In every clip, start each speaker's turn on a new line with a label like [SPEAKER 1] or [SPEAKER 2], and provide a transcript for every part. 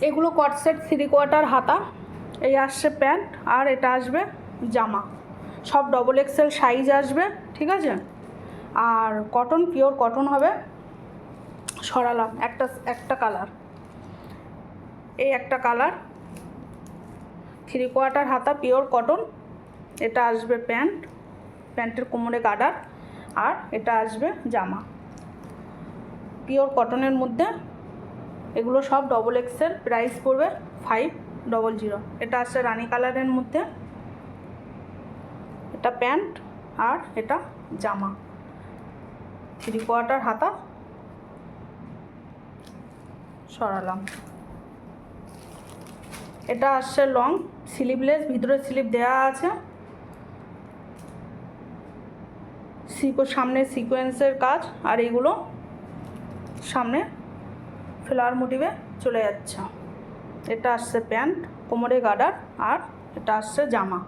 [SPEAKER 1] এগুলো কট সেট 3/4 হাতা। এই আসছে প্যান্ট আর এটা আসবে জামা, সব ডবল এক্সেল সাইজ আসবে, ঠিক আছে। আর কটন, পিওর কটন হবে। সরালাম একটা কালার, এই একটা কালার 3/4 হাতা পিওর কটন। এটা আসবে প্যান্ট, প্যান্টের কোমরে গার্ডার, আর এটা আসবে জামা পিওর কটনের মধ্যে। এগুলো সব ডবল এক্সেল, প্রাইস পড়বে 500। এটা আসছে রানী কালারের মধ্যে, এটা প্যান্ট আর এটা জামা 3/4 হাতা। সরালাম। এটা আসছে লং স্লিভলেস, ভিতরে স্লিভ দেওয়া আছে, সামনে সিকোয়েন্সের কাজ, আর এগুলো সামনে ফ্লাওয়ার মোটিভে চলে যাচ্ছে। এটা আসছে প্যান্ট, কোমরে গার্ডার, আর এটা আসছে জামা।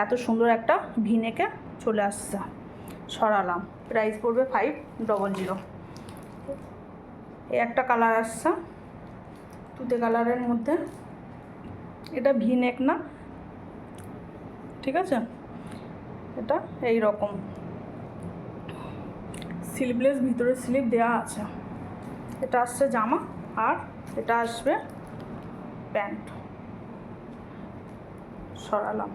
[SPEAKER 1] এত সুন্দর একটা ভিনেকে চলে আসছে। সরালাম। প্রাইস পড়বে 500। এই একটা কালার আসছে তুতে কালারের মধ্যে, এটা ভিনেক না, ঠিক আছে। এটা এই রকম স্লিভলেস, ভিতরে স্লিভ দেওয়া আছে। এটা আসছে জামা আর এটা আসবে প্যান্ট। সরালাম।